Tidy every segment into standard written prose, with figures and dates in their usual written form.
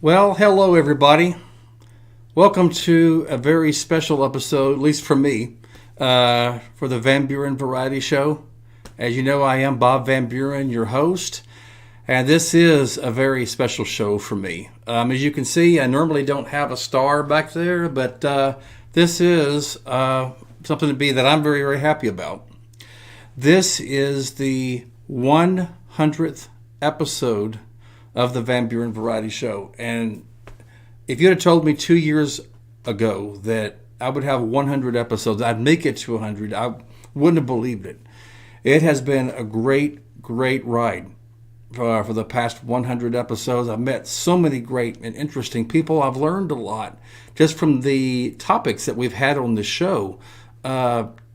Well, hello everybody. Welcome to a very special episode, at least for me, for the Van Buren Variety Show. As you know, I am Bob Van Buren, your host, and this is a very special show for me. As you can see, I normally don't have a star back there, but this is something to be that I'm very, very happy about. This is the 100th episode of the Van Buren Variety Show. And if you had told me 2 years ago that I would have 100 episodes, I'd make it to 100, I wouldn't have believed it. It has been a great ride for the past 100 episodes. I've met so many great and interesting people. I've learned a lot just from the topics that we've had on the show.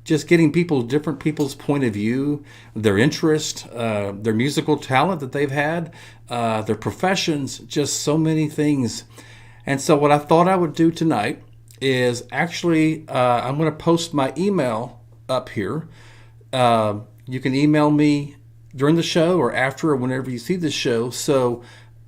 Just getting different people's point of view, their interest, their musical talent that they've had, their professions, just so many things. And so what I thought I would do tonight is actually, I'm going to post my email up here. You can email me during the show or after or whenever you see the show. So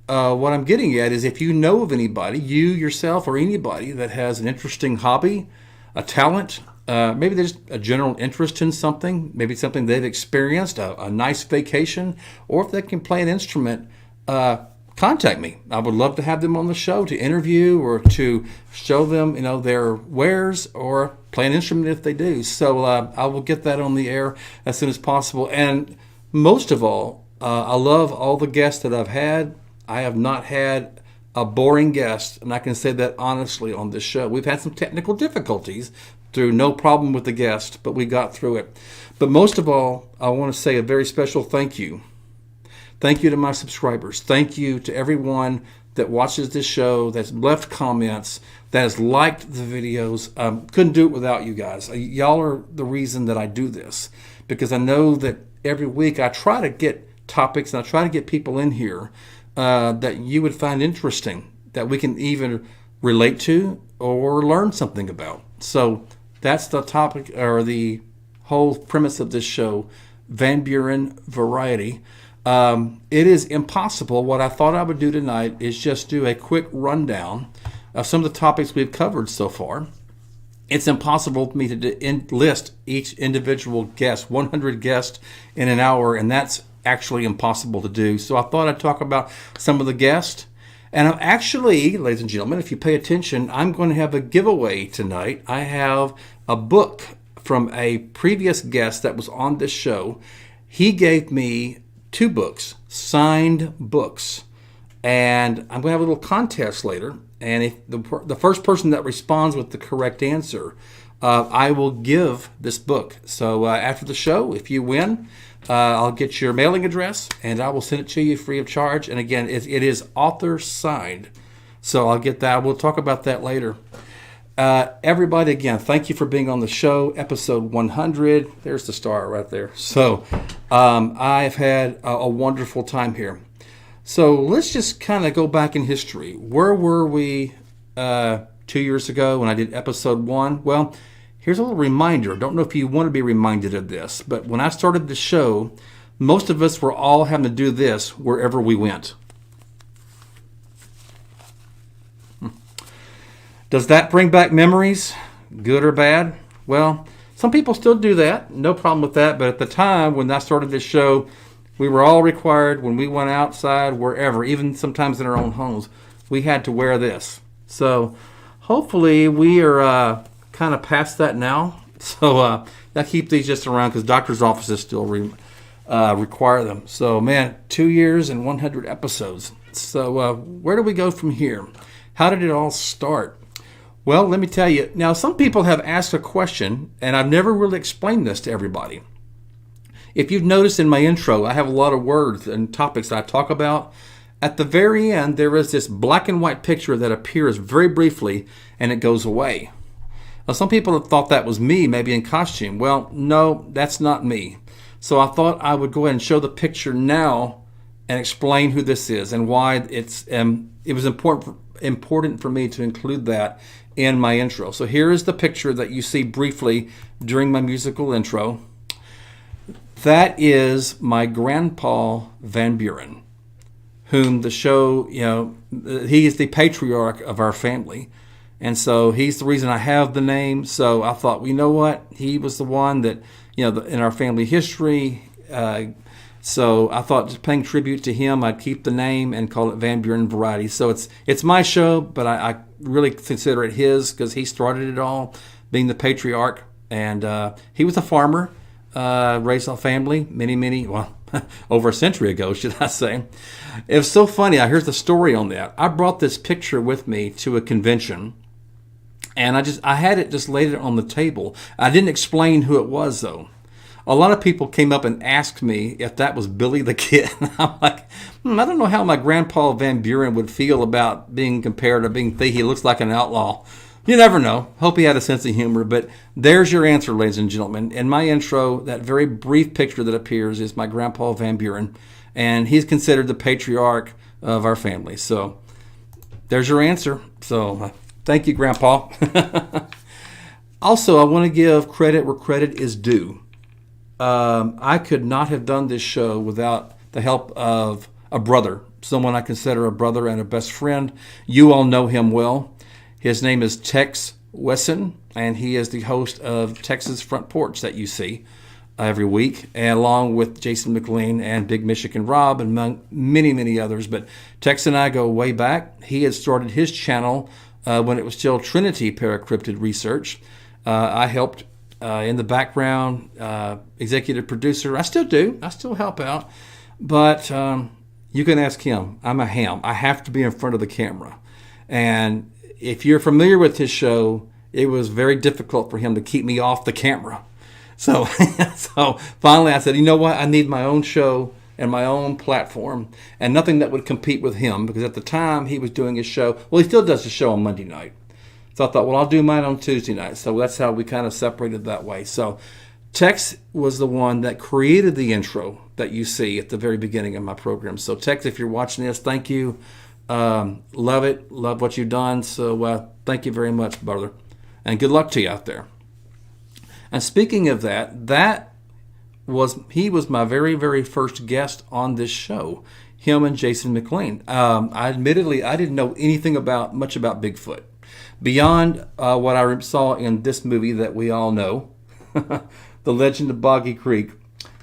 what I'm getting at is if you know of anybody, you yourself or anybody that has an interesting hobby, a talent, maybe there's a general interest in something, maybe something they've experienced, a nice vacation, or if they can play an instrument, contact me. I would love to have them on the show to interview or to show them, their wares or play an instrument if they do. So I will get that on the air as soon as possible. And most of all, I love all the guests that I've had. I have not had a boring guest, and I can say that honestly on this show. We've had some technical difficulties through no problem with the guest, but we got through it. But most of all, I want to say a very special thank you. Thank you to my subscribers. Thank you to everyone that watches this show, that's left comments, that has liked the videos. Couldn't do it without you guys. Y'all are the reason that I do this, because I know that every week I try to get topics and I try to get people in here that you would find interesting, that we can either relate to or learn something about. So that's the topic or the whole premise of this show, Van Buren Variety. It is impossible. What I thought I would do tonight is just do a quick rundown of some of the topics we've covered so far. It's impossible for me to list each individual guest, 100 guests in an hour, and that's actually impossible to do. So I thought I'd talk about some of the guests. And I'm actually, ladies and gentlemen, if you pay attention, I'm going to have a giveaway tonight. I have a book from a previous guest that was on this show. He gave me 2 books, signed books. And I'm going to have a little contest later. And if the first person that responds with the correct answer, I will give this book. So after the show, if you win, I'll get your mailing address and I will send it to you free of charge. And again, it is author signed. So I'll get that. We'll talk about that later. Everybody, again, thank you for being on the show. Episode 100. There's the star right there. So I've had a wonderful time here. So let's just kind of go back in history. Where were we 2 years ago when I did episode 1? Well, here's a little reminder. Don't know if you want to be reminded of this, but when I started the show, most of us were all having to do this wherever we went. Does that bring back memories, good or bad? Well, some people still do that. No problem with that. But at the time when I started this show, we were all required when we went outside, wherever, even sometimes in our own homes, we had to wear this. So hopefully we are kind of past that now. So I keep these just around because doctor's offices still require them. So, man, 2 years and 100 episodes. So where do we go from here? How did it all start? Well, let me tell you. Now, some people have asked a question, and I've never really explained this to everybody. If you've noticed in my intro, I have a lot of words and topics that I talk about. At the very end, there is this black and white picture that appears very briefly, and it goes away. Now, some people have thought that was me, maybe in costume. Well, no, that's not me. So I thought I would go ahead and show the picture now and explain who this is and why it was important for me to include that in my intro. So here is the picture that you see briefly during my musical intro. That is my grandpa Van Buren, whom the show, he is the patriarch of our family. And so he's the reason I have the name. So I thought, well, you know what? He was the one that, in our family history. So I thought, just paying tribute to him, I'd keep the name and call it Van Buren Variety. So it's my show, but I really consider it his because he started it all, being the patriarch. And he was a farmer, raised a family over a century ago, should I say. It was so funny. Here's the story on that. I brought this picture with me to a convention, and I had it just laid it on the table. I didn't explain who it was, though. A lot of people came up and asked me if that was Billy the Kid. I'm like, I don't know how my grandpa Van Buren would feel about being compared to being he looks like an outlaw. You never know. Hope he had a sense of humor. But there's your answer, ladies and gentlemen. In my intro, that very brief picture that appears is my grandpa Van Buren, and he's considered the patriarch of our family. So there's your answer. So thank you, Grandpa. Also, I want to give credit where credit is due. I could not have done this show without the help of a brother, someone I consider a brother and a best friend. You all know him well. His name is Tex Wesson, and he is the host of Texas Front Porch that you see every week, and along with Jason McLean and Big Michigan Rob, and among many, many others. But Tex and I go way back. He had started his channel when it was still Trinity Paracryptid Research. I helped in the background, executive producer. I still do. I still help out. But you can ask him. I'm a ham. I have to be in front of the camera. And if you're familiar with his show, it was very difficult for him to keep me off the camera. So finally I said, you know what? I need my own show and my own platform, and nothing that would compete with him, because at the time he was doing his show. Well, he still does the show on Monday night. So I thought, well, I'll do mine on Tuesday night. So that's how we kind of separated that way. So Tex was the one that created the intro that you see at the very beginning of my program. So Tex, if you're watching this, thank you. Love it. Love what you've done. So thank you very much, brother. And good luck to you out there. And speaking of that, he was my very, very first guest on this show, him and Jason McLean. Admittedly, I didn't know anything much about Bigfoot. Beyond what I saw in this movie that we all know, The Legend of Boggy Creek.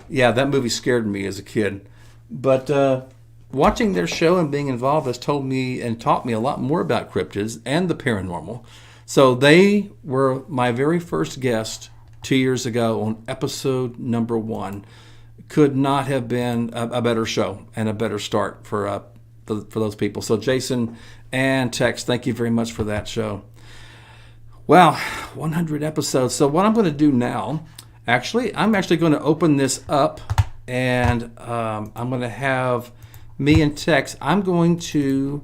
Yeah, that movie scared me as a kid. But watching their show and being involved has told me and taught me a lot more about cryptids and the paranormal. So they were my very first guest 2 years ago on episode number 1. Could not have been a better show and a better start for those people. So Jason and Tex, thank you very much for that show. Wow, 100 episodes. So what I'm going to do now, I'm actually going to open this up, and I'm going to have me and Tex, I'm going to,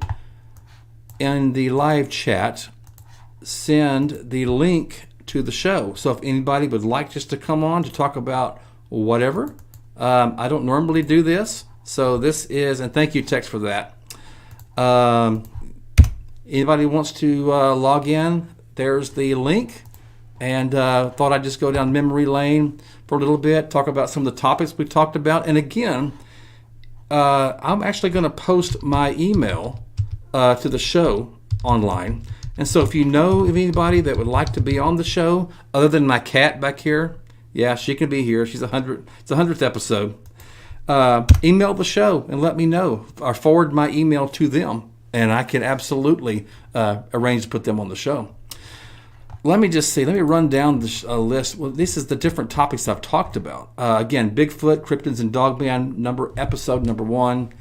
in the live chat, send the link to the show. So if anybody would like just to come on to talk about whatever, I don't normally do this. So this is, and thank you, Tex, for that. Anybody wants to log in, there's the link. And thought I'd just go down memory lane for a little bit, talk about some of the topics we talked about. And again, I'm actually going to post my email to the show online. And so if you know of anybody that would like to be on the show, other than my cat back here, yeah, she can be here. She's 100. It's the 100th episode. Email the show and let me know, or forward my email to them, and I can absolutely arrange to put them on the show. Let me just see. Let me run down the list. Well, this is the different topics I've talked about. Again, Bigfoot, cryptids, and Dogman, episode number 1.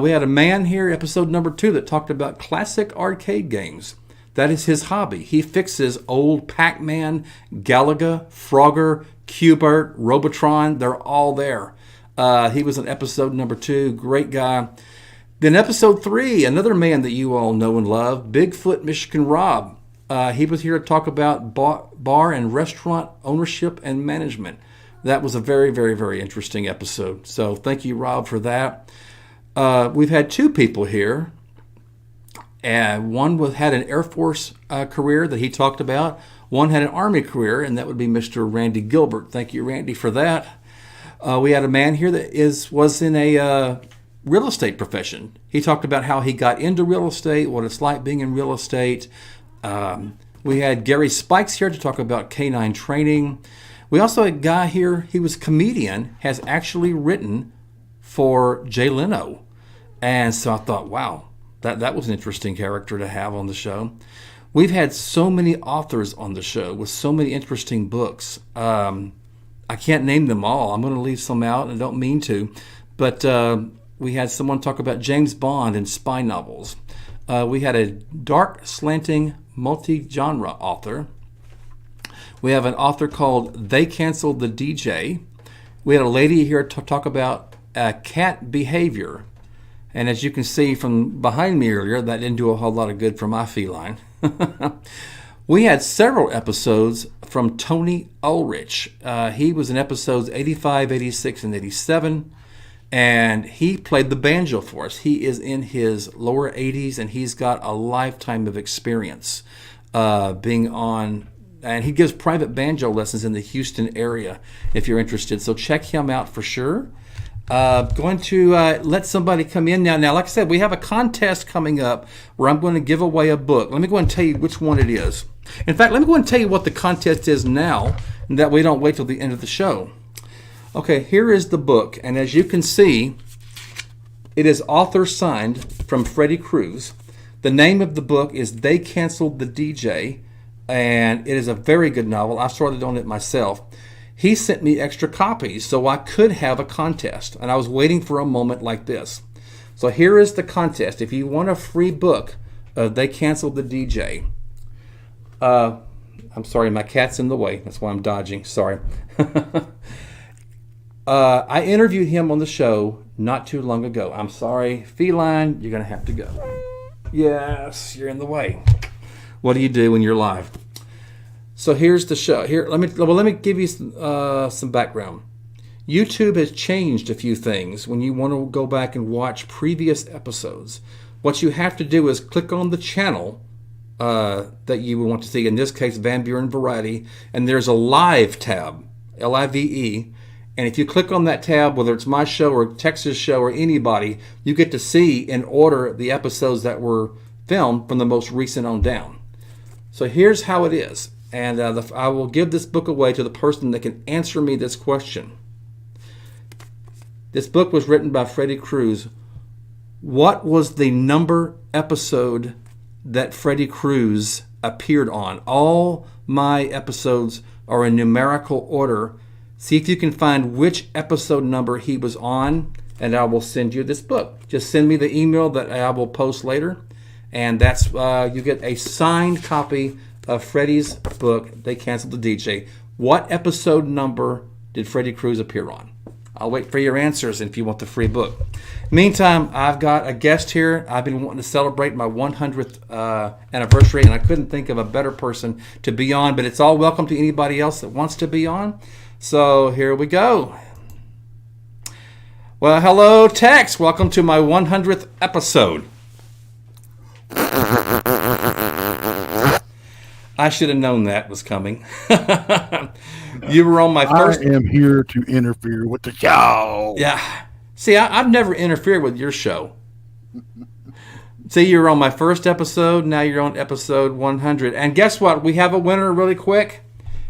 We had a man here, episode number 2, that talked about classic arcade games. That is his hobby. He fixes old Pac-Man, Galaga, Frogger, Q*bert, Robotron. They're all there. He was in episode number 2. Great guy. Then episode 3, another man that you all know and love, Bigfoot Michigan Rob. He was here to talk about bar and restaurant ownership and management. That was a very, very, very interesting episode. So thank you, Rob, for that. We've had 2 people here. One had an Air Force career that he talked about. One had an Army career, and that would be Mr. Randy Gilbert. Thank you, Randy, for that. We had a man here that was in a real estate profession. He talked about how he got into real estate, what it's like being in real estate. We had Gary Spikes here to talk about canine training. We also had a guy here, he was a comedian, has actually written for Jay Leno. And so I thought, wow, that was an interesting character to have on the show. We've had so many authors on the show with so many interesting books. I can't name them all. I'm going to leave some out, and I don't mean to. But we had someone talk about James Bond and spy novels. We had a dark, slanting, multi-genre author. We have an author called They Canceled the DJ. We had a lady here to talk about cat behavior. And as you can see from behind me earlier, that didn't do a whole lot of good for my feline. We had several episodes from Tony Ulrich. He was in episodes 85, 86, and 87. And he played the banjo for us. He is in his lower 80s, and he's got a lifetime of experience being on. And he gives private banjo lessons in the Houston area if you're interested. So check him out for sure. Going to let somebody come in now. Now, like I said, we have a contest coming up where I'm going to give away a book. Let me go and tell you which one it is. In fact, let me go and tell you what the contest is now, and that we don't wait till the end of the show. Okay, here is the book, and as you can see, it is author signed from Freddie Cruz. The name of the book is They Canceled the DJ, and it is a very good novel. I started on it myself. He sent me extra copies so I could have a contest, and I was waiting for a moment like this. So here is the contest. If you want a free book, They Canceled the DJ. I'm sorry, my cat's in the way. That's why I'm dodging. Sorry. I interviewed him on the show not too long ago. I'm sorry, feline, you're going to have to go. Yes, you're in the way. What do you do when you're live? So here's the show. Here, let me give you some background. YouTube has changed a few things when you want to go back and watch previous episodes. What you have to do is click on the channel that you would want to see. In this case, Van Buren Variety, and there's a live tab, Live. And if you click on that tab, whether it's my show or Texas show or anybody, you get to see in order the episodes that were filmed from the most recent on down. So here's how it is. And I will give this book away to the person that can answer me this question. This book was written by Freddie Cruz. What was the number episode that Freddie Cruz appeared on? All my episodes are in numerical order. See if you can find which episode number he was on, and I will send you this book. Just send me the email that I will post later, and that's you get a signed copy of Freddie's book, They Canceled the DJ. What episode number did Freddie Cruz appear on? I'll wait for your answers if you want the free book. Meantime, I've got a guest here. I've been wanting to celebrate my 100th anniversary, and I couldn't think of a better person to be on, but it's all welcome to anybody else that wants to be on. So here we go. Well, hello, Tex. Welcome to my 100th episode. I should have known that was coming. You were on my first. I am here to interfere with the show. Yeah. See, I've never interfered with your show. See, you were on my first episode. Now you're on episode 100. And guess what? We have a winner really quick.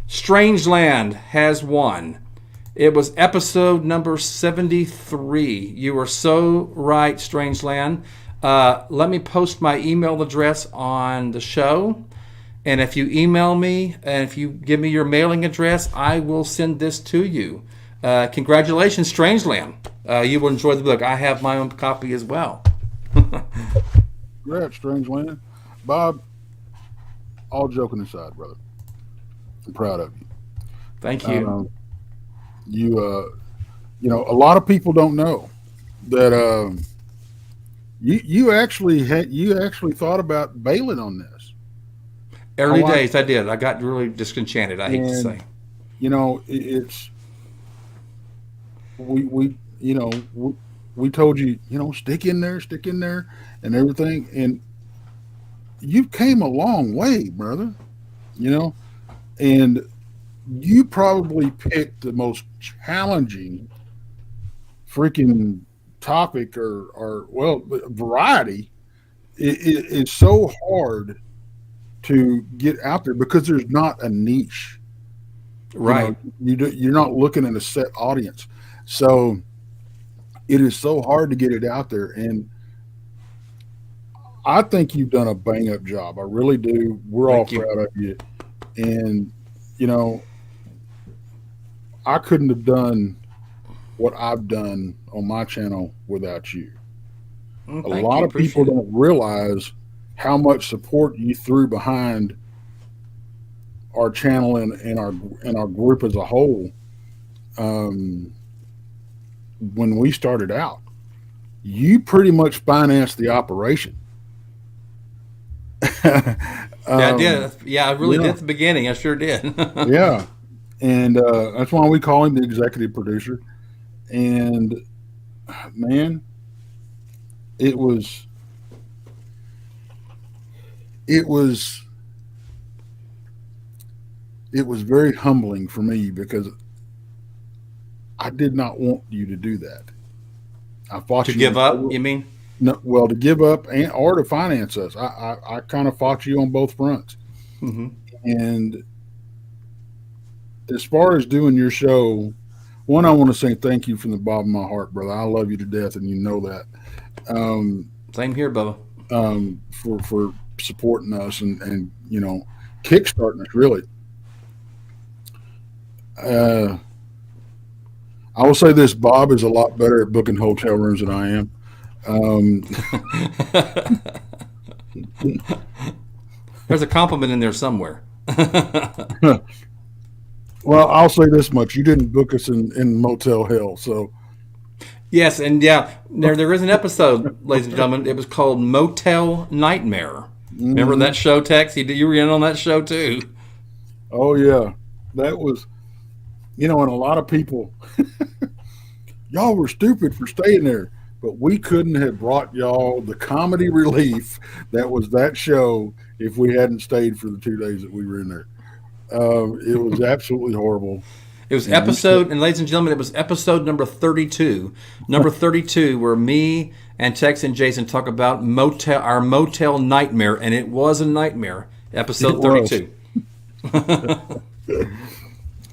Strangeland has won. It was episode number 73. You were so right, Strangeland. Let me post my email address on the show. And if you email me, and if you give me your mailing address, I will send this to you. Congratulations, Strangeland. You will enjoy the book. I have my own copy as well. Congrats, Strangeland. Bob, all joking aside, brother, I'm proud of you. Thank you. You know, a lot of people don't know that you actually thought about bailing on this. Early days, I did. I got really disenchanted. I hate to say. You know, we told you, stick in there, and everything, and you came a long way, brother. And you probably picked the most challenging freaking topic or well, variety is so hard to get out there because there's not a niche. You know, Right. you're not looking at a set audience, so it is so hard to get it out there. And I think you've done a bang up job. I really do. We're all Thank you. proud of you. And you know, I couldn't have done what I've done on my channel without you. A Thank lot you. of people Appreciate it. don't realize how much support you threw behind our channel and our group as a whole. Um, when we started out, you pretty much financed the operation. Yeah, I um, did. Yeah, I really did yeah, at the beginning. I sure did. yeah, and that's why we call him the executive producer. And man, it was it was it was very humbling for me because I did not want you to do that. I To fought you give on up, every, you mean? no, well, to give up and or to finance us. I kind of fought you on both fronts. Hmm. And as far as doing your show, one, I want to say thank you from the bottom of my heart, brother. I love you to death, and you know that. Um, Same here, Bubba. for supporting us and kickstarting us really. Uh, I will say this: Bob is a lot better at booking hotel rooms than I am. Um, There's a compliment in there somewhere. well, I'll say this much: you didn't book us in motel hell, so Yes, and yeah, there is an episode, ladies and gentlemen. It was called Motel Nightmare. Remember mhm. that show, Tex? You were in on that show too. Oh yeah, that was and a lot of people, y'all were stupid for staying there, but we couldn't have brought y'all the comedy relief that was that show if we hadn't stayed for the 2 days that we were in there. It was absolutely horrible, It was and we still, episode, and ladies and gentlemen, it was episode number 32. Number 32, where me and Tex and Jason talk about our motel nightmare, and it was a nightmare. it Episode was, 32.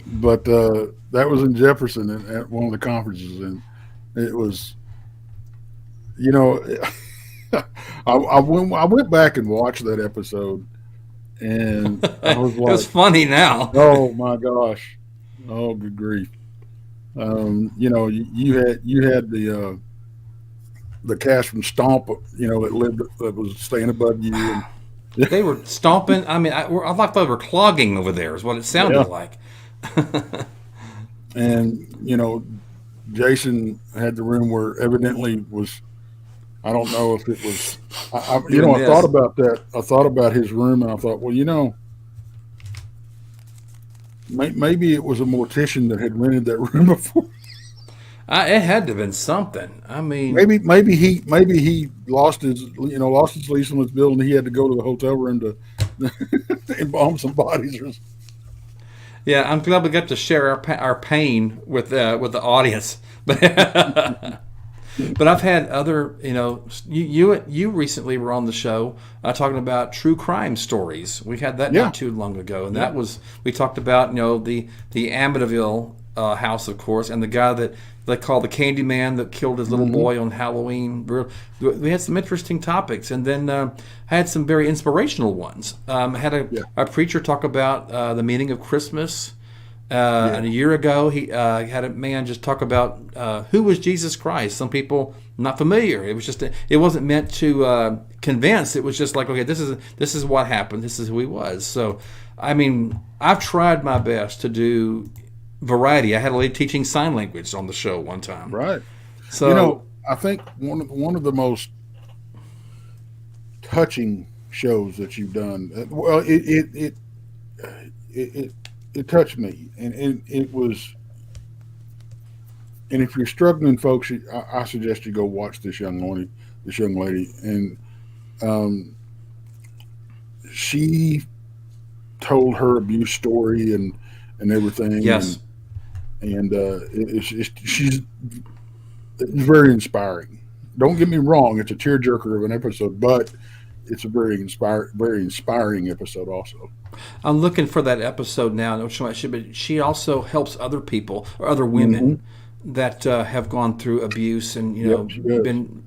but that was in Jefferson at one of the conferences, and it was, you know, I went back and watched that episode, and I was It was like, funny now. oh my gosh, oh good grief. You had the cast from Stomp, that was staying above you, and They were stomping. I mean, I thought they were clogging over there, is what it sounded yeah, like. and Jason had the room where evidently was. I don't know if it was. Doing I thought this. about that. I thought about his room, and I thought, well, maybe it was a mortician that had rented that room before. It had to have been something. I mean, Maybe he lost his lease on his building. He had to go to the hotel room to embalm some bodies. yeah, I'm glad we got to share our pain with the audience. But but I've had other, you recently were on the show talking about true crime stories. We had that Yeah, not too long ago, and yeah. that was we talked about the Amityville house, of course, and the guy that they call the Candy Man that killed his little Hmm. boy on Halloween. We had some interesting topics, and then had some very inspirational ones. I had Yeah, a preacher talk about the meaning of Christmas. yeah, And a year ago, he had a man just talk about who was Jesus Christ. Some people not familiar. It was just it wasn't meant to convince. It was just like, okay, this is what happened. This is who he was. So, I mean, I've tried my best to do variety. I had a lady teaching sign language on the show one time. right. So I think one of the most touching shows that you've done. Well, it it touched me, and it was. And if you're struggling, folks, I suggest you go watch this young lady, and um, she told her abuse story and everything, yes, and she's It's very inspiring. Don't get me wrong; it's a tearjerker of an episode, but it's a very inspiring episode also. I'm looking for that episode now. Which one I should, but she also helps other people or other Hmm. women that have gone through abuse and Yep, she does. been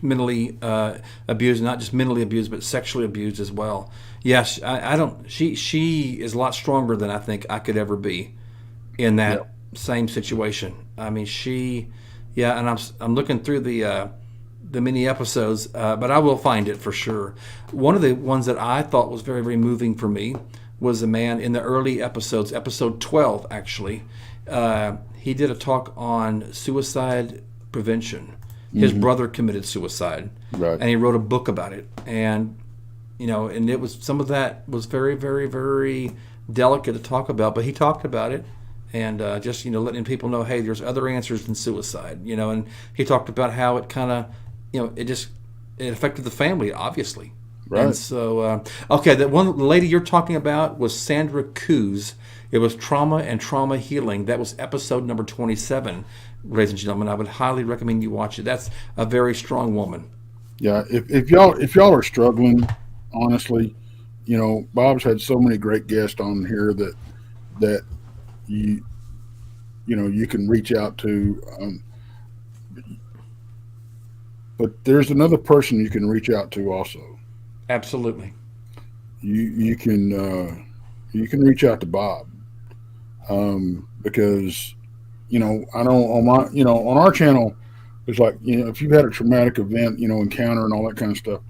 mentally abused, not just mentally abused, but sexually abused as well. Yes, I don't. She is a lot stronger than I think I could ever be in Yep. that same situation. I mean, yeah, and I'm looking through the mini episodes, but I will find it for sure. One of the ones that I thought was very, very moving for me was a man in the early episodes, episode 12 actually. He did a talk on suicide prevention. His Hmm. brother committed suicide, Right. and he wrote a book about it. And and it was some of that was very, very, very delicate to talk about, but he talked about it and just letting people know, hey, there's other answers than suicide. And he talked about how it kind of, it affected the family, obviously. And Right. so, okay, that one lady you're talking about was Sandra Coos. It was Trauma and Trauma Healing. That was episode number 27, ladies and gentlemen. I would highly recommend you watch it. That's a very strong woman. Yeah. If y'all are struggling, honestly, Bob's had so many great guests on here that you you can reach out to. But there's another person you can reach out to also. Absolutely. You can reach out to Bob, because I know on my on our channel it's like if you've had a traumatic event, encounter and all that kind of stuff,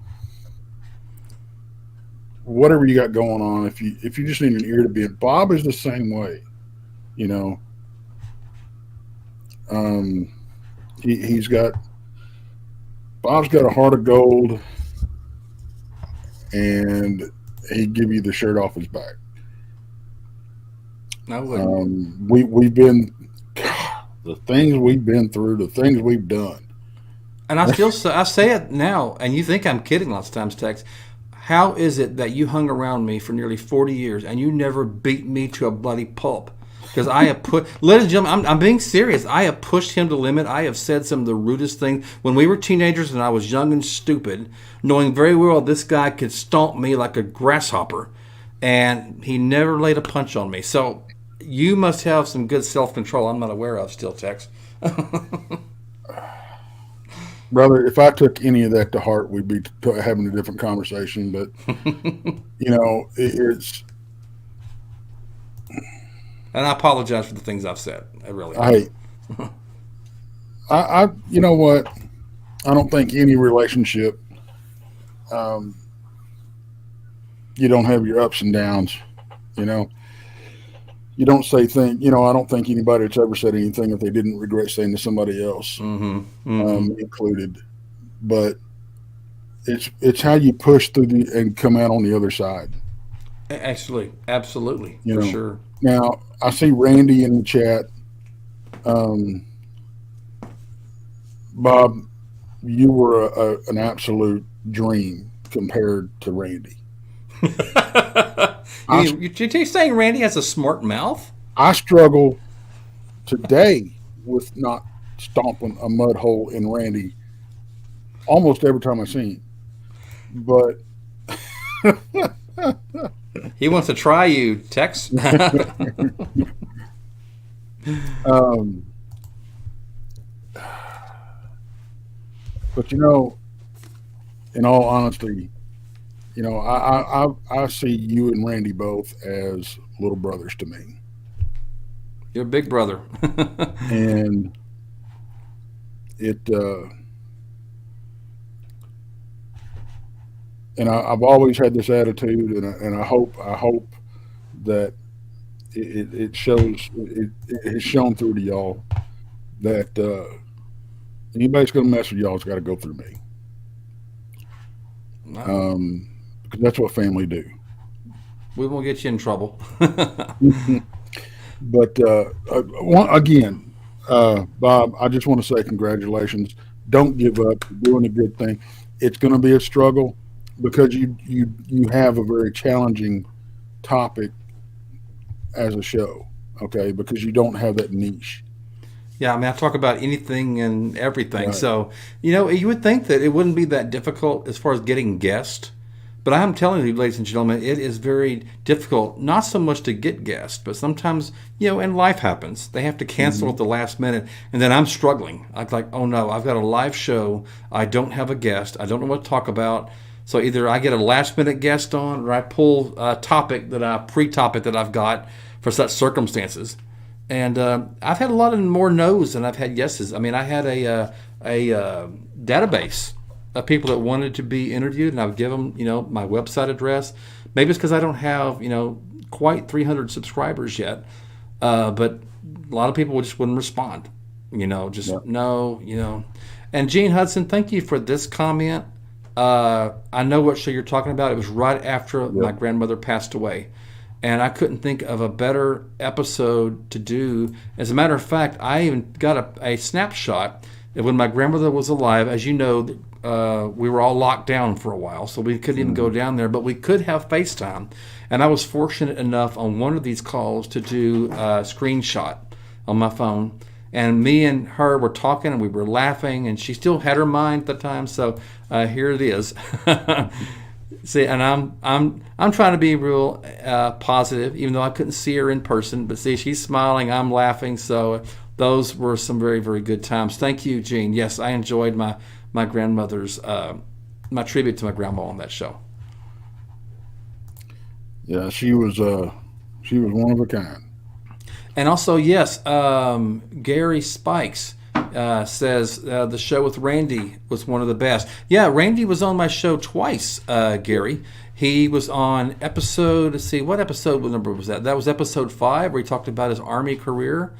whatever you got going on, if you just need an ear to be in, Bob is the same way. You know, um, he's got Bob's got a heart of gold, and he'd give you the shirt off his back. I would. We've been the things we've been through, the things we've done. And I say it now, and you think I'm kidding lots of times, Tex. How is it that you hung around me for nearly 40 years and you never beat me to a bloody pulp? Because I have put, ladies and gentlemen, I'm being serious. I have pushed him to the limit. I have said some of the rudest things when we were teenagers and I was young and stupid, knowing very well this guy could stomp me like a grasshopper, and he never laid a punch on me. So you must have some good self control I'm not aware of still, Tex. Brother, if I took any of that to heart, we'd be having a different conversation. But it's And I apologize for the things I've said. I really do. I you know what? I don't think any relationship, um, you don't have your ups and downs. You know, you don't say things. I don't think anybody that's ever said anything that they didn't regret saying to somebody else, Mm-hmm. Mm-hmm. included. But it's how you push through and come out on the other side. Actually, absolutely, You for know. sure. Now I see Randy in the chat. Um, Bob, you were an absolute dream compared to Randy. I You saying Randy has a smart mouth? I struggle today with not stomping a mud hole in Randy almost every time I see him. But He wants to try you, Tex. um, but in all honesty, I see you and Randy both as little brothers to me, You're a big brother. and it and I've always had this attitude, and I hope that it shows it has shown through to y'all that anybody's going to mess with y'all's got to go through me, No, because that's what family do. we won't get you in trouble. But again, Bob, I just want to say congratulations. Don't give up. You're doing a good thing. It's going to be a struggle because you have a very challenging topic as a show, okay? Because you don't have that niche. Yeah, I mean, I talk about anything and everything. Right. So, you would think that it wouldn't be that difficult as far as getting guests. But I'm telling you, ladies and gentlemen, it is very difficult, not so much to get guests, but sometimes, and life happens. They have to cancel Hmm. at the last minute. And then I'm struggling. I'm like, oh no, I've got a live show. I don't have a guest. I don't know what to talk about. So either I get a last minute guest on or I pull a pre-topic that I've got for such circumstances. And I've had a lot of more no's than I've had yeses. I mean, I had a database of people that wanted to be interviewed, and I would give them, my website address. Maybe it's because I don't have, quite 300 subscribers yet, but a lot of people just wouldn't respond. Just Yep. no. And Gene Hudson, thank you for this comment. I know what show you're talking about. It was right after my Yep. grandmother passed away. And I couldn't think of a better episode to do. As a matter of fact, I even got a snapshot of when my grandmother was alive. As you know, we were all locked down for a while, so we couldn't even go Hmm. down there, but we could have FaceTime. And I was fortunate enough on one of these calls to do a screenshot on my phone. And me and her were talking, and we were laughing, and she still had her mind at the time. So here it is. See, and I'm trying to be real positive, even though I couldn't see her in person. But see, she's smiling, I'm laughing. So those were some very, very good times. Thank you, Gene. Yes, I enjoyed my grandmother's my tribute to my grandma on that show. Yeah, she was one of a kind. And also, yes, Gary Spikes says the show with Randy was one of the best. Yeah, Randy was on my show twice, Gary. He was on episode, let's see, what episode number was that? That was episode 5, where he talked about his Army career.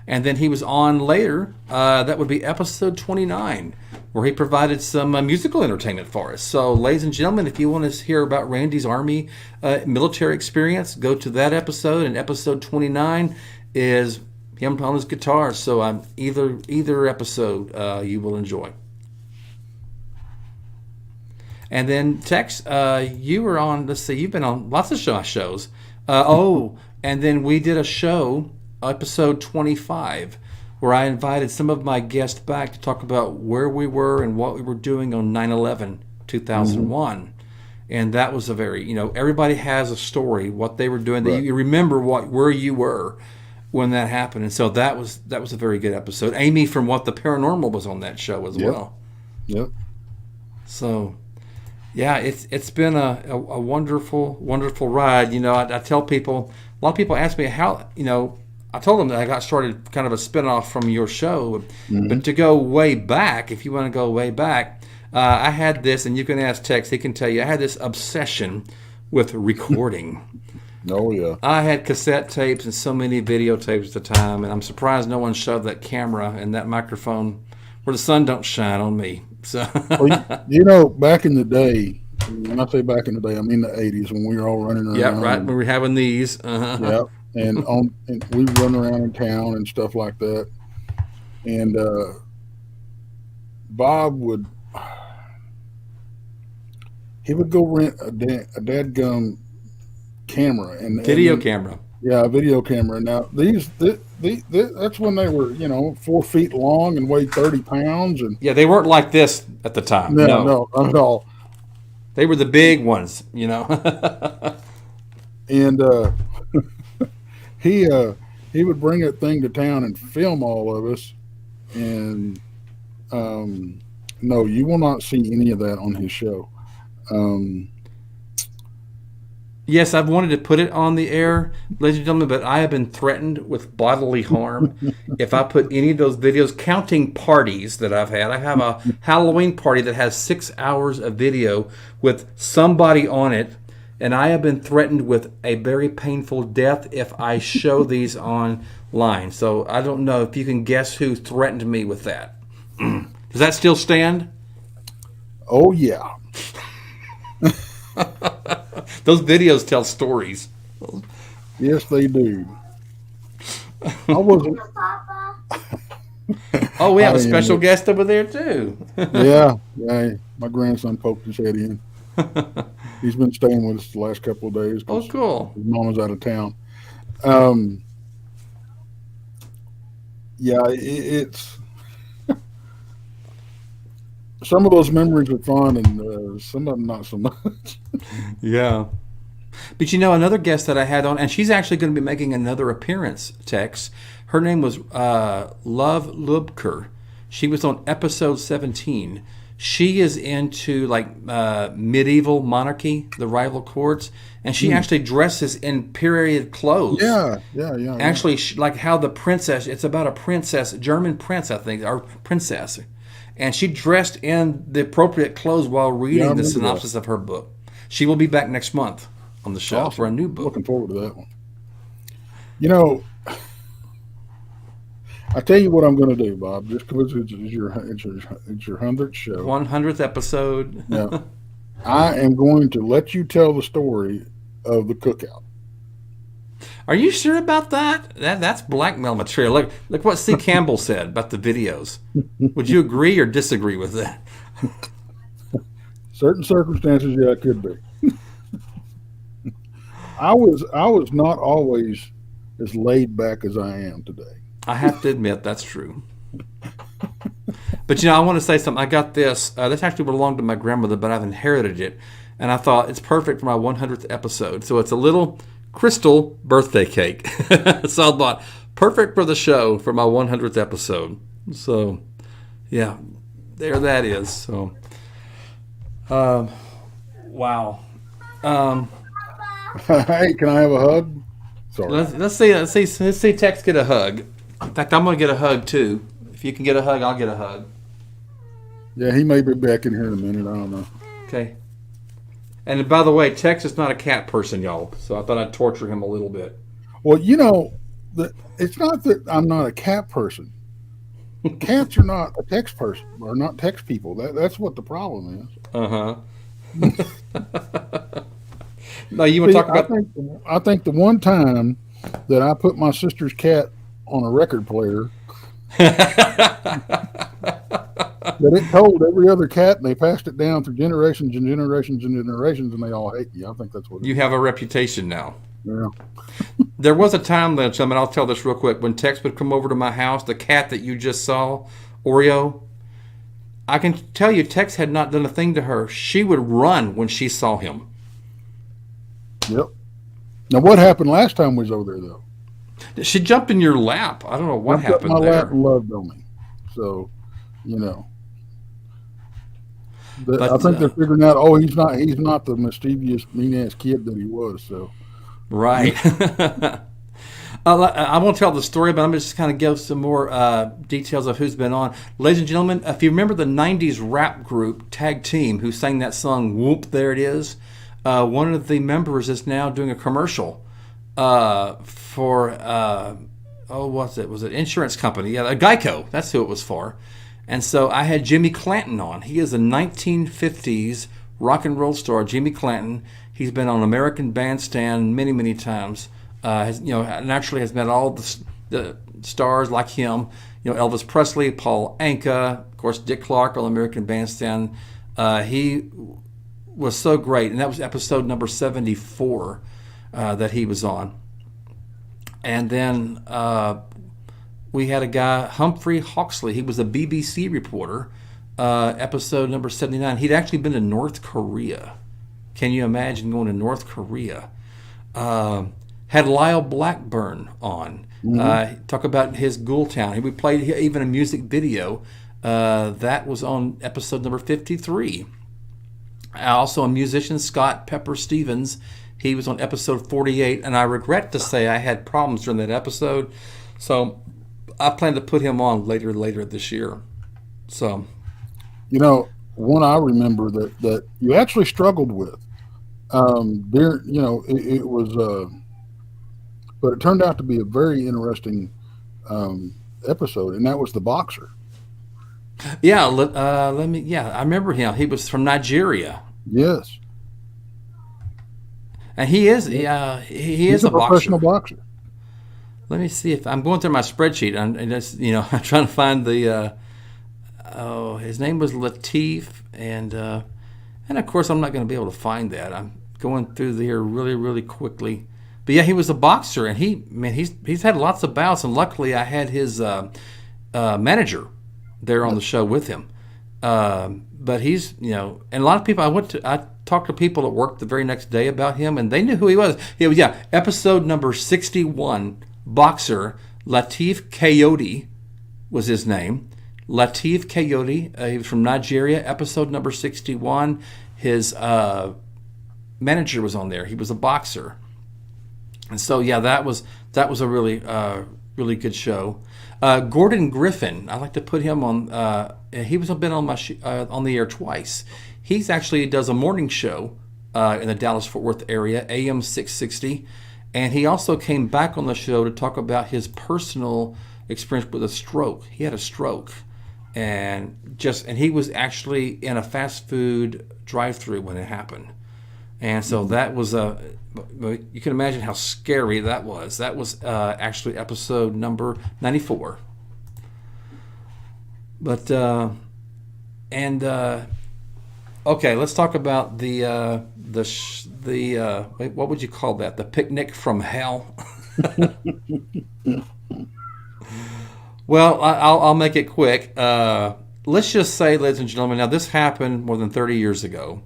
And then he was on later, that would be episode 29, where he provided some musical entertainment for us. So, ladies and gentlemen, if you want to hear about Randy's Army military experience, go to that episode. And episode 29 is him on his guitar. So, either episode you will enjoy. And then Tex, you were on. Let's see, you've been on lots of shows. And then we did a show, episode 25, where I invited some of my guests back to talk about where we were and what we were doing on 9/11, Hmm. 2001. And that was a very, everybody has a story, what they were doing. That Right. you remember where you were when that happened. And so that was a very good episode. Amy from What the Paranormal was on that show as Yep. well. Yep. So yeah, it's been a wonderful, wonderful ride. I tell people, a lot of people ask me how, I told them that I got started kind of a spinoff from your show. Hmm. But to go way back, if you want to go way back, I had this, and you can ask Tex, he can tell you, I had this obsession with recording. Oh yeah. I had cassette tapes and so many videotapes at the time, and I'm surprised no one shoved that camera and that microphone where the sun don't shine on me. So Well, back in the day, when I say back in the day, I mean the '80s when we were all running yeah, around. right. We were having these. Uh-huh. Yeah, and we run around in town and stuff like that. And Bob would go rent a dadgum camera Video and camera. yeah, a video camera. Now that's when they were 4 feet long and weighed 30 pounds and Yeah, they weren't like this at the time. no, No, no, not at all. they were the big ones. And he he would bring that thing to town and film all of us. And no, you will not see any of that on his show. Um, Yes, I've wanted to put it on the air, ladies and gentlemen, but I have been threatened with bodily harm if I put any of those videos, counting parties that I've had. I have a Halloween party that has 6 hours of video with somebody on it, and I have been threatened with a very painful death if I show these online. So I don't know if you can guess who threatened me with that. Does that still stand? oh yeah, Those videos tell stories. yes they do. I wasn't. Oh, we have I a special am. guest over there too. Yeah, yeah. My grandson poked his head in. He's been staying with us the last couple of days Oh, because cool. his mom was out of town. Um, yeah, it's some of those memories are fun, and some of them not so much. Yeah. But another guest that I had on, and she's actually going to be making another appearance, Tex. Her name was Love Lubker. She was on episode 17. She is into like medieval monarchy, the rival courts, and she actually dresses in period clothes. Yeah. Actually, like how the princess, it's about a princess, German prince, I think, or princess. And she dressed in the appropriate clothes while Yeah, I reading the remember that. synopsis of her book. She will be back next month on the show for a Awesome. new book. Looking forward to that one. You know, I tell you what I'm going to do, Bob. Just because it's your 100th show. 100th episode. Now, I am going to let you tell the story of the cookout. Are you sure about that? That's blackmail material. Look what C. Campbell said about the videos. Would you agree or disagree with that? Certain circumstances, yeah, it could be. I was not always as laid back as I am today. I have to admit that's true. But I want to say something. I got this. This actually belonged to my grandmother, but I've inherited it, and I thought it's perfect for my 100th episode. So it's a little crystal birthday cake. So I thought perfect for the show for my 100th episode. So yeah, there that is. So wow. Hey, can I have a hug? Sorry. Let's see Tex get a hug. In fact, I'm gonna get a hug too. If you can get a hug, I'll get a hug. Yeah, he may be back in here in a minute. I don't know. Okay. And by the way, Tex is not a cat person, y'all. So I thought I'd torture him a little bit. Well, it's not that I'm not a cat person. Cats are not a text person, or not text people. That's what the problem is. Uh huh. No, you want to talk about? I think the one time that I put my sister's cat on a record player, that it told every other cat, and they passed it down through generations and generations and generations, and they all hate you. I think that's what it You is. have a reputation now. Yeah. There was a time, though, gentlemen, I'll tell this real quick. When Tex would come over to my house, the cat that you just saw, Oreo, I can tell you, Tex had not done a thing to her. She would run when she saw him. Yep. Now, what happened last time we was over there, though? She jumped in your lap. I don't know what Jumped up happened my lap there. and loved on me. So, you know, I But think they're figuring out. Oh, he's not the mischievous, mean ass kid that he was. So, right. I won't tell the story, but I'm just kind of give some more details of who's been on. Ladies and gentlemen, if you remember the 90s rap group Tag Team who sang that song, Whoop, There It Is, one of the members is now doing a commercial for, what's it? Was it insurance company? Yeah, Geico. That's who it was for. And so I had Jimmy Clanton on. He is a 1950s rock and roll star, Jimmy Clanton. He's been on American Bandstand many, many times. Naturally has met all the stars like him. Elvis Presley, Paul Anka, of course, Dick Clark on American Bandstand. He was so great, and that was episode number 74 that he was on. And then we had a guy, Humphrey Hawksley. He was a BBC reporter, episode number 79. He'd actually been to North Korea. Can you imagine going to North Korea? Had Lyle Blackburn on. Talk about his Ghoul Town. We played even a music video. That was on episode number 53. Also a musician, Scott Pepper Stevens. He was on episode 48, and I regret to say I had problems during that episode. So I plan to put him on later this year. So, one I remember that you actually struggled with. It was, but it turned out to be a very interesting episode, and that was the boxer. yeah, I remember him. He was from Nigeria, Yes, and he is he he's is a a boxer. professional boxer. Let me see if I'm going through my spreadsheet, and just, I'm trying to find the. His name was Latif, and of course I'm not going to be able to find that. I'm going through here really, really quickly. But yeah, he was a boxer, and he's had lots of bouts, and luckily I had his manager there on the show with him. But he's, and a lot of people, I talked to people at work the very next day about him, and they knew who he was. Episode number 61, boxer Latif Coyote was his name. Latif Coyote, he was from Nigeria. Episode number 61, his manager was on there. He was a boxer. And so, that was a really, really good show. Gordon Griffin, I like to put him on. He was been on on the air twice. He's actually does a morning show in the Dallas-Fort Worth area, AM 660, and he also came back on the show to talk about his personal experience with a stroke. He had a stroke, and he was actually in a fast food drive-through when it happened, and so that was you can imagine how scary that was. That was actually episode number 94. But okay, let's talk about the what would you call that? The picnic from hell. Well, I'll make it quick. Let's just say, ladies and gentlemen, now this happened more than 30 years ago.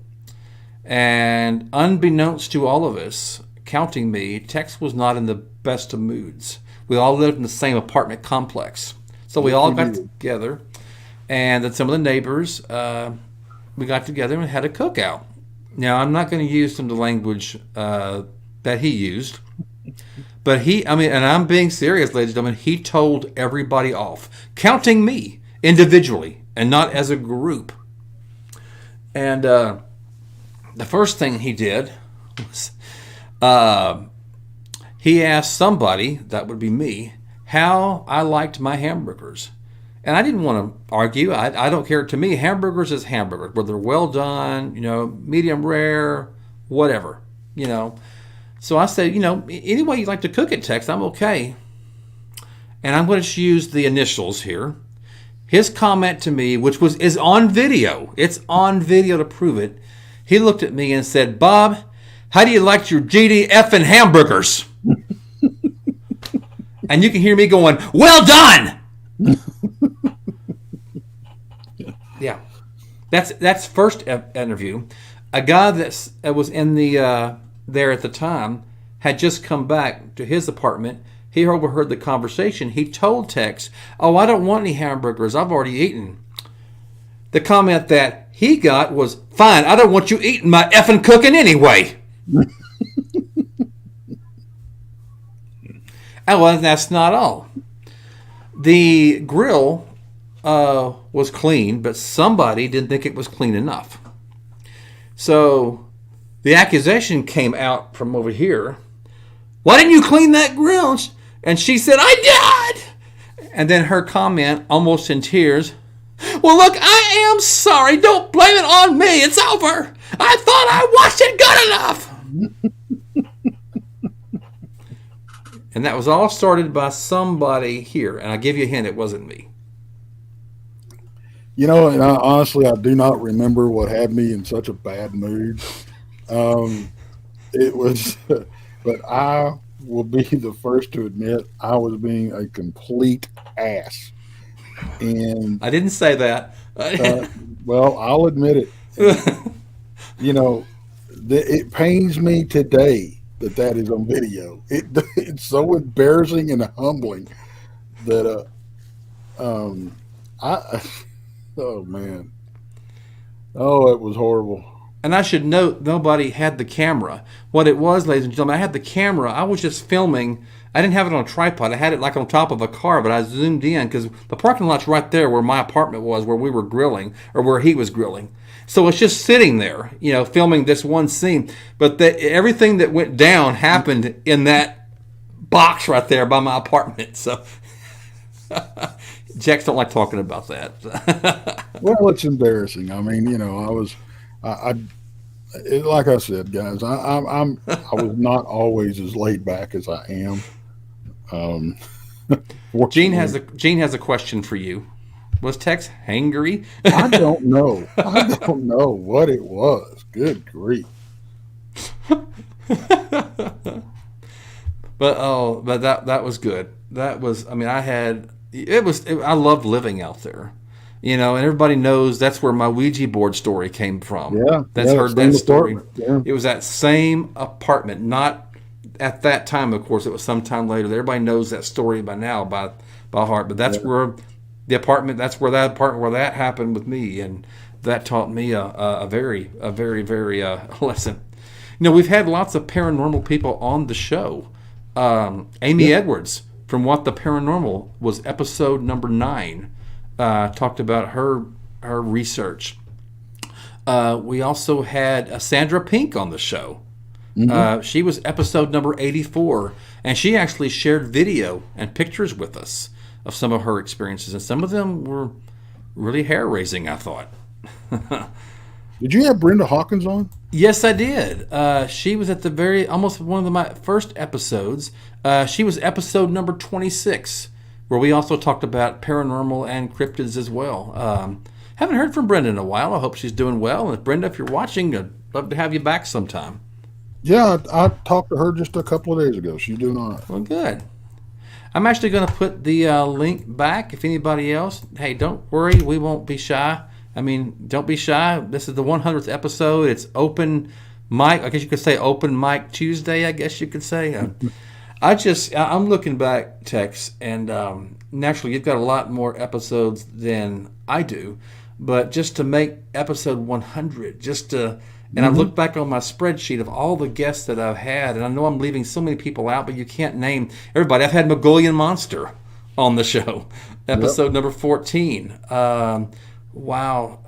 And unbeknownst to all of us, counting me, Tex was not in the best of moods. We all lived in the same apartment complex. So we all got together, and then some of the neighbors, we got together and had a cookout. Now, I'm not going to use some of the language that he used, but and I'm being serious, ladies and gentlemen, he told everybody off, counting me individually and not as a group. And the first thing he did was he asked somebody, that would be me, how I liked my hamburgers. And I didn't want to argue. I don't care. To me, hamburgers is hamburgers, whether they're well done, medium rare, whatever, So I said, any way you'd like to cook it, Tex, I'm okay. And I'm going to use the initials here. His comment to me, which is on video, it's on video to prove it. He looked at me and said, Bob, how do you like your GDF and hamburgers? And you can hear me going, well done! Yeah. That's first interview. A guy that was in the there at the time had just come back to his apartment. He overheard the conversation. He told Tex, I don't want any hamburgers. I've already eaten. The comment that he got was, fine, I don't want you eating my effing cooking anyway. Well, that's not all. The grill was clean, but somebody didn't think it was clean enough. So the accusation came out from over here. Why didn't you clean that grill? And she said, I did. And then her comment, almost in tears, well, look, I am sorry. Don't blame it on me. It's over. I thought I washed it good enough. And that was all started by somebody here. And I give you a hint, it wasn't me. And honestly, I do not remember what had me in such a bad mood. It was, but I will be the first to admit I was being a complete ass. And I didn't say that. Well, I'll admit it. It pains me today that is on video. It's so embarrassing and humbling that oh man, it was horrible. And I should note, nobody had the camera. What it was, ladies and gentlemen, I had the camera. I was just filming. I didn't have it on a tripod. I had it like on top of a car, but I zoomed in because the parking lot's right there where my apartment was, where we were grilling, or where he was grilling. So it's just sitting there, filming this one scene. But everything that went down happened in that box right there by my apartment. So Jacks don't like talking about that. Well, it's embarrassing. I mean, like I said, guys, I was not always as laid back as I am. Gene has a question for you. Was Tex hangry? I don't know. I don't know what it was. Good grief. but that was good. That was, I mean, I loved living out there. And everybody knows that's where my Ouija board story came from. Yeah, That's yeah, heard same that story. apartment. Yeah, It was that same apartment, not at that time, of course. It was sometime later. Everybody knows that story by now by heart. But that's yeah, where the apartment. That's where that apartment where that happened with me, and that taught me a very lesson. We've had lots of paranormal people on the show. Amy yeah. Edwards from What the Paranormal was episode number 9. Talked about her research. We also had Sandra Pink on the show. Hmm. She was episode number 84, and she actually shared video and pictures with us of some of her experiences, and some of them were really hair-raising, I thought. Did you have Brenda Hawkins on? Yes, I did. She was at almost one of my first episodes. She was episode number 26, where we also talked about paranormal and cryptids as well. Haven't heard from Brenda in a while. I hope she's doing well. And Brenda, if you're watching, I'd love to have you back sometime. Yeah, I talked to her just a couple of days ago. She's doing all right. Well, good. I'm actually going to put the link back. If anybody else, hey, don't worry, we won't be shy. I mean, don't be shy. This is the 100th episode. It's open mic. I guess you could say open mic Tuesday. I guess you could say. I'm looking back, Tex, and naturally, you've got a lot more episodes than I do. But just to make episode 100, and I look back on my spreadsheet of all the guests that I've had, and I know I'm leaving so many people out, but you can't name everybody. I've had Mongolian Monster on the show, episode number 14. Wow.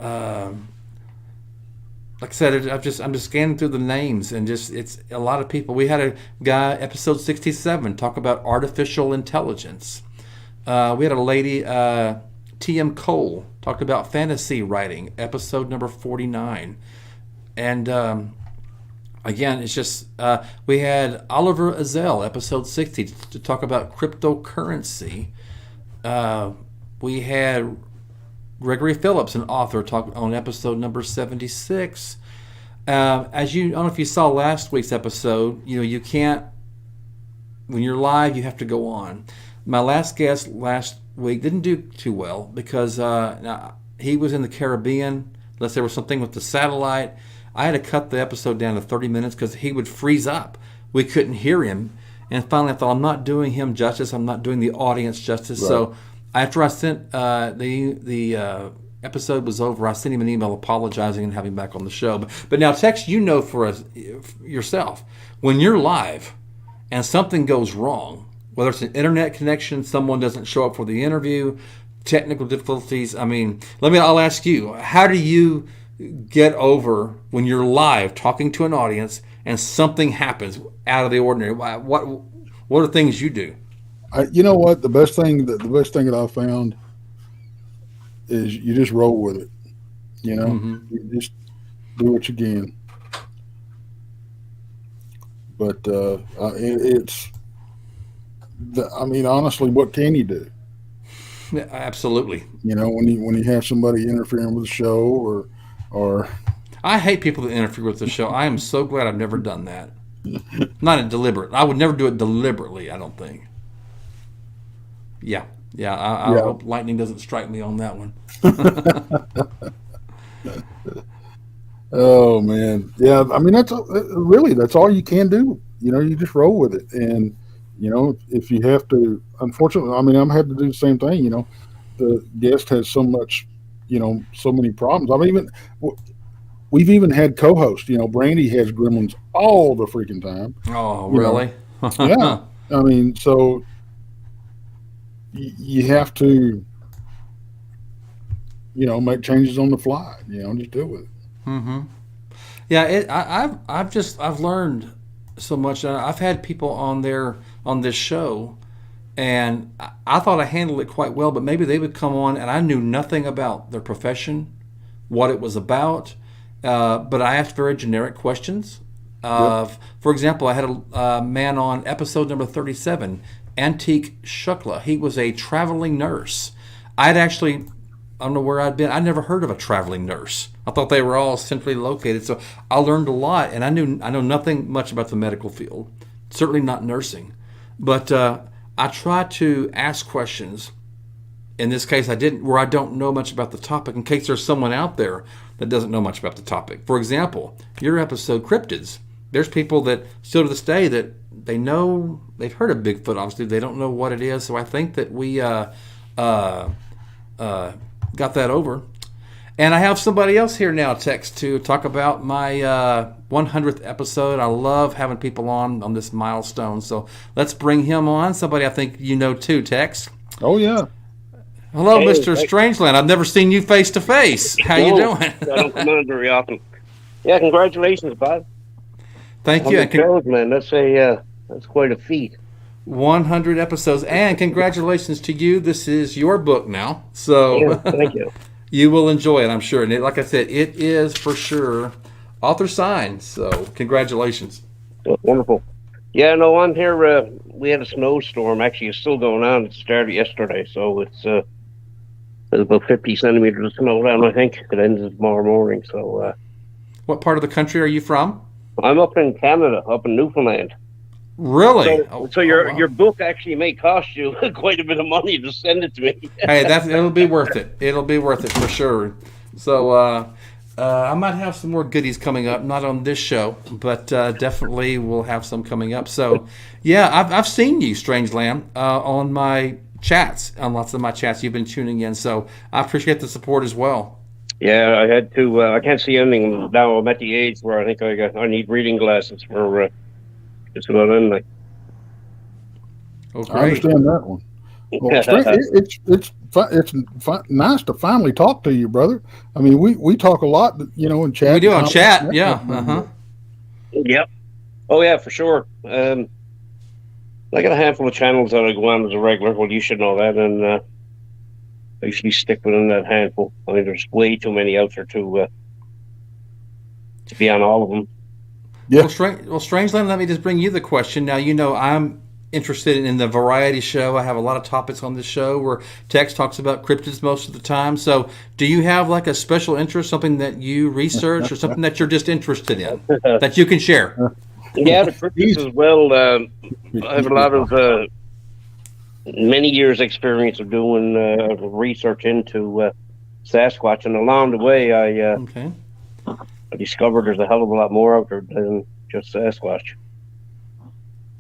Like I said, I'm just scanning through the names, and it's a lot of people. We had a guy, episode 67, talk about artificial intelligence. We had a lady, T.M. Cole, talked about fantasy writing, episode number 49. And again, it's just, we had Oliver Azell, episode 60, to talk about cryptocurrency. We had Gregory Phillips, an author, talk on episode number 76. As you, I don't know if you saw last week's episode, you can't, when you're live, you have to go on. My last guest last week didn't do too well because he was in the Caribbean, unless there was something with the satellite. I had to cut the episode down to 30 minutes because he would freeze up. We couldn't hear him. And finally, I thought, I'm not doing him justice. I'm not doing the audience justice. Right. So after I sent the episode was over, I sent him an email apologizing and having him back on the show. But now, Tex, for yourself, when you're live and something goes wrong, whether it's an internet connection, someone doesn't show up for the interview, technical difficulties. I mean, I'll ask you, how do you get over when you're live talking to an audience and something happens out of the ordinary? What are things you do? You know what? The best thing that I found is you just roll with it. You just do what you can. But honestly, what can you do? Yeah, absolutely. When you have somebody interfering with the show or I hate people that interfere with the show. I am so glad I've never done that. Not deliberate. I would never do it deliberately, I don't think. Yeah. I hope lightning doesn't strike me on that one. Oh man, yeah. I mean, that's all you can do. You just roll with it, and if you have to. Unfortunately, I'm having to do the same thing. The guest has so much, so many problems. We've even had co-hosts. Brandy has gremlins all the freaking time. Oh, really? Yeah. So you have to, make changes on the fly. Just deal with it. Mm-hmm. Yeah, I've learned so much. I've had people on this show, and I thought I handled it quite well, but maybe they would come on and I knew nothing about their profession, what it was about, but I asked very generic questions. For example, I had a man on episode number 37, Antique Shukla. He was a traveling nurse. I don't know where I'd been. I'd never heard of a traveling nurse. I thought they were all centrally located. So I learned a lot, and I know nothing much about the medical field. Certainly not nursing. But I try to ask questions. In this case, I didn't, where I don't know much about the topic, in case there's someone out there that doesn't know much about the topic. For example, your episode, Cryptids. There's people that still to this day that they've heard of Bigfoot. Obviously, they don't know what it is. So I think that we got that over. And I have somebody else here now, Tex, to talk about my 100th episode. I love having people on this milestone. So let's bring him on. Somebody I think you know too, Tex. Oh, yeah. Hello, Mr. Strangeland. I've never seen you face to face. How you doing? I don't come on very often. Yeah, congratulations, Bob. Thank you. Man, that's quite a feat. 100 episodes, and congratulations to you. This is your book now, so yeah, thank you. You will enjoy it, I'm sure. And like I said, it is for sure author signed. So congratulations. Wonderful. Yeah, no, I'm here. We had a snowstorm. Actually, it's still going on. It started yesterday, so it's there's about 50 centimeters of snow down, I think. It ends tomorrow morning. So, what part of the country are you from? I'm up in Canada, up in Newfoundland. Really? So your book actually may cost you quite a bit of money to send it to me. Hey, it'll be worth it. It'll be worth it for sure. So I might have some more goodies coming up, not on this show, but definitely we'll have some coming up. So yeah, I've seen you, Strangeland, on my chats, on lots of my chats. You've been tuning in, so I appreciate the support as well. Yeah, I had to. I can't see anything now. I'm at the age where I think I need reading glasses for just about anything. Oh, I understand that one. Well, it's nice to finally talk to you, brother. I mean, we talk a lot, in chat. We do on chat, yeah. Yep. Oh yeah, for sure. I got a handful of channels that I go on as a regular. Well, you should know that, and I usually stick within that handful. I mean, there's way too many out there to be on all of them. Yeah. Well, Strangeland, let me just bring you the question. Now, I'm interested in the variety show. I have a lot of topics on this show where Tex talks about cryptids most of the time. So do you have like a special interest, something that you research or something that you're just interested in that you can share? Yeah, the cryptids as well. I have a lot of many years experience of doing research into Sasquatch, and along the way I discovered there's a hell of a lot more out there than just Sasquatch.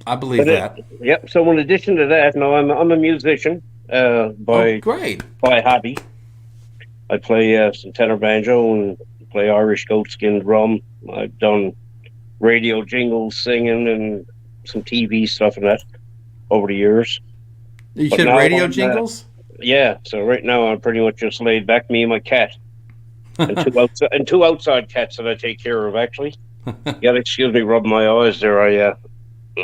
I believe that. Yep. So in addition to that, no, I'm a musician by hobby. I play some tenor banjo and play Irish goatskin drum. I've done radio jingles, singing, and some TV stuff and that over the years. You said radio jingles? Yeah. So right now I'm pretty much just laid back, me and my cat, and two outside cats that I take care of. Actually, yeah. Excuse me, rubbing my eyes there.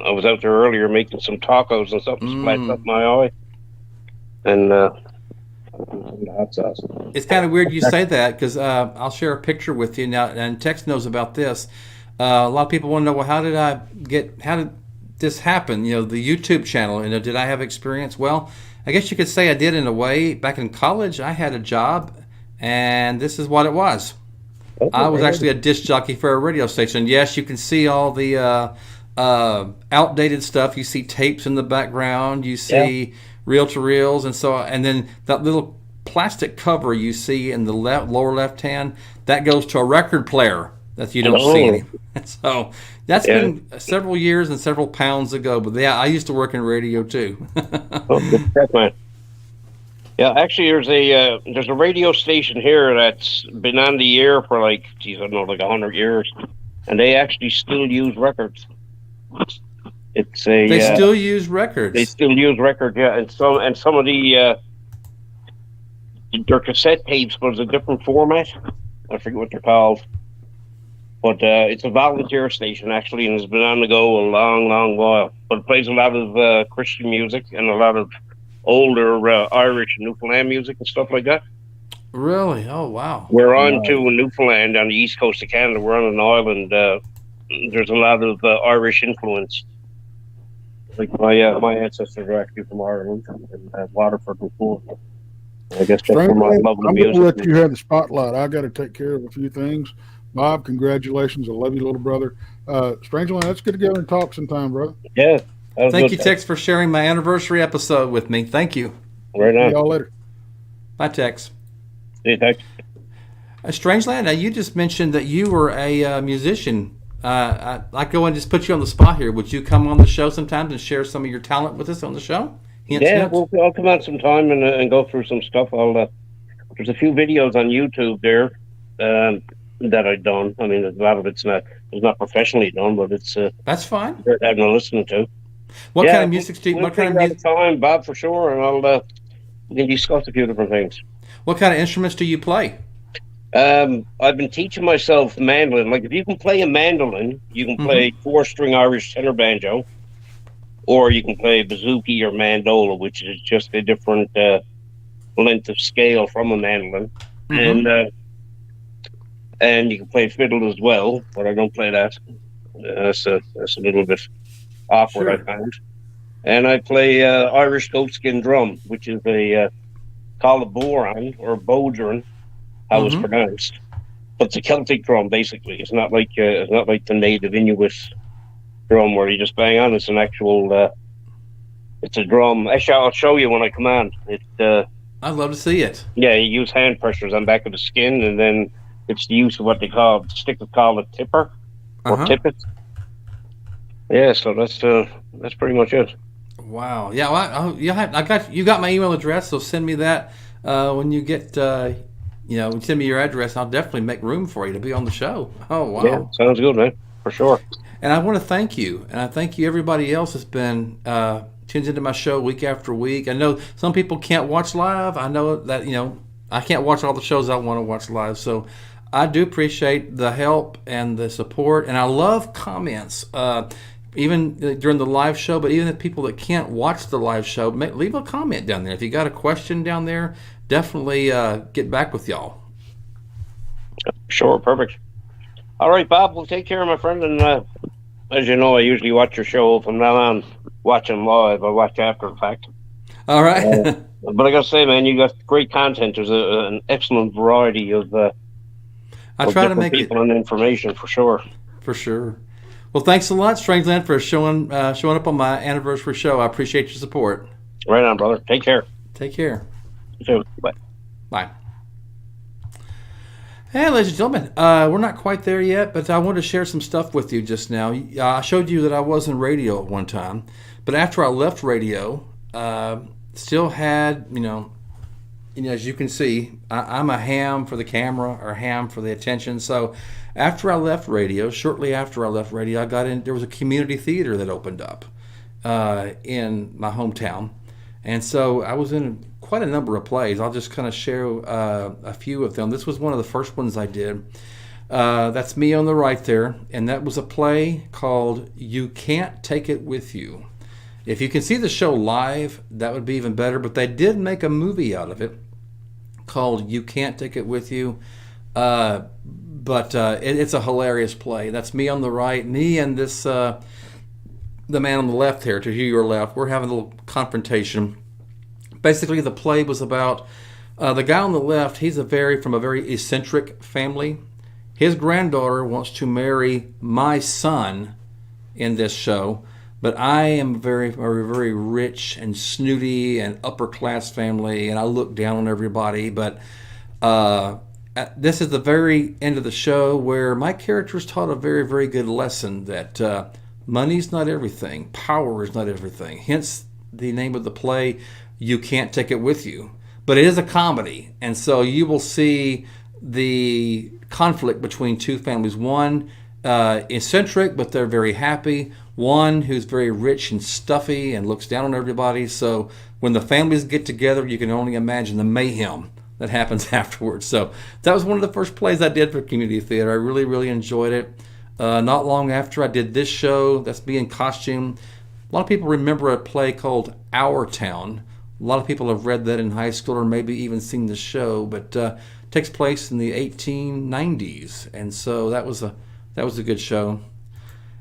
I was out there earlier making some tacos and something splashed up my eye, and hot sauce. It's kind of weird you say that because I'll share a picture with you now, and Tex knows about this. A lot of people want to know, well, how did this happen? The YouTube channel. Did I have experience? Well, I guess you could say I did in a way. Back in college, I had a job, and this is what it was. Okay, I was actually a disc jockey for a radio station. Yes, you can see all the outdated stuff. You see tapes in the background. You see reel-to-reels, and then that little plastic cover you see in the lower left hand, that goes to a record player that you don't see any. So that's been several years and several pounds ago. But yeah, I used to work in radio too. Good stuff, man. Yeah, actually, there's a radio station here that's been on the air for like 100 years, and they actually still use records. They still use records. They still use records, yeah. And some of their cassette tapes was a different format. I forget what they're called, but it's a volunteer station actually, and it's been on the go a long, long while. But it plays a lot of Christian music and a lot of older Irish and Newfoundland music and stuff like that. Really? Oh, wow. We're on to Newfoundland on the east coast of Canada. We're on an island. There's a lot of Irish influence. Like my ancestors are actually from Ireland and Waterford before. I guess that's from my love of music. I'm going to let you have the spotlight. I got to take care of a few things. Bob, congratulations. I love you, little brother. Strangeland, let's get together and talk sometime, brother. Yeah. That was Thank good. you, Tex, for sharing my anniversary episode with me. Thank you. Right See on. y'all later. Bye, Tex. See you, Tex. Strangeland, you just mentioned that you were a musician. I go and just put you on the spot here. Would you come on the show sometimes and share some of your talent with us on the show? Hint, Yeah, hint. I'll come out sometime and go through some stuff. There's a few videos on YouTube there that I've done. I mean, a lot of it's not professionally done, but it's That's fine. worth having a listen to. What kind Yeah, of music do you, we'll what kind of figure out a music, time, Bob, for sure, and we can discuss a few different things. what kind of instruments do you play? I've been teaching myself mandolin. Like, if you can play a mandolin, you can play Mm-hmm. 4-string Irish tenor banjo, or you can play bouzouki or mandola, which is just a different length of scale from a mandolin. Mm-hmm. And you can play fiddle as well, but I don't play that. That's a little bit awkward, I Sure. found. And I play Irish goatskin drum, which is called a Buren or Bodron, how it's Mm-hmm. pronounced. But it's a Celtic drum, basically. It's not like the native Inuit drum where you just bang on. It's an actual. It's a drum. Actually, I'll show you when I come on. I'd love to see it. Yeah, you use hand pressures on back of the skin, and then it's the use of what they call called a tipper or Uh-huh. tippet. Yeah, so that's pretty much it. Wow. Yeah. Well, you got my email address, so send me that when you get. Send me your address. I'll definitely make room for you to be on the show. Oh wow. Yeah, sounds good, man, for sure. And I want to thank you, and I thank you everybody else that's been tunes into my show week after week. I know some people can't watch live. I know that I can't watch all the shows I want to watch live, so I do appreciate the help and the support, and I love comments. Even during the live show, but even the people that can't watch the live show, leave a comment down there. If you got a question down there, definitely get back with y'all. Sure, perfect. All right, Bob. Well, take care, my friend. And as you know, I usually watch your show from now on. Watching live, I watch after the fact. All right. But I gotta say, man, you got great content. There's an excellent variety of I try to different make it people and information for sure. for sure. Well, thanks a lot, Strangeland, for showing up on my anniversary show. I appreciate your support. Right on, brother. Take care. Take care. You too. Bye. Bye. Hey, ladies and gentlemen, we're not quite there yet, but I wanted to share some stuff with you just now. I showed you that I was in radio at one time, but after I left radio, still had, as you can see, I'm a ham for the camera or ham for the attention. So after I left radio, shortly after I left radio, there was a community theater that opened up in my hometown. And so I was in quite a number of plays. I'll just kind of share a few of them. This was one of the first ones I did. That's me on the right there. And that was a play called You Can't Take It With You. If you can see the show live, that would be even better. But they did make a movie out of it called You Can't Take It With You. But it's a hilarious play. That's me on the right. Me and this... the man on the left here, to your left, we're having a little confrontation. Basically, the play was about the guy on the left. He's from a very eccentric family. His granddaughter wants to marry my son in this show, but I am very, very, very rich and snooty and upper class family, and I look down on everybody. But this is the very end of the show where my characters taught a very, very good lesson that. Money's not everything. Power is not everything. Hence the name of the play, You Can't Take It With You. But it is a comedy. And so you will see the conflict between two families. One eccentric, but they're very happy. One who's very rich and stuffy and looks down on everybody. So when the families get together, you can only imagine the mayhem that happens afterwards. So that was one of the first plays I did for community theater. I really, really enjoyed it. Not long after I did this show, that's me in costume. A lot of people remember a play called Our Town. A lot of people have read that in high school or maybe even seen the show, but it takes place in the 1890s, and so that was a good show.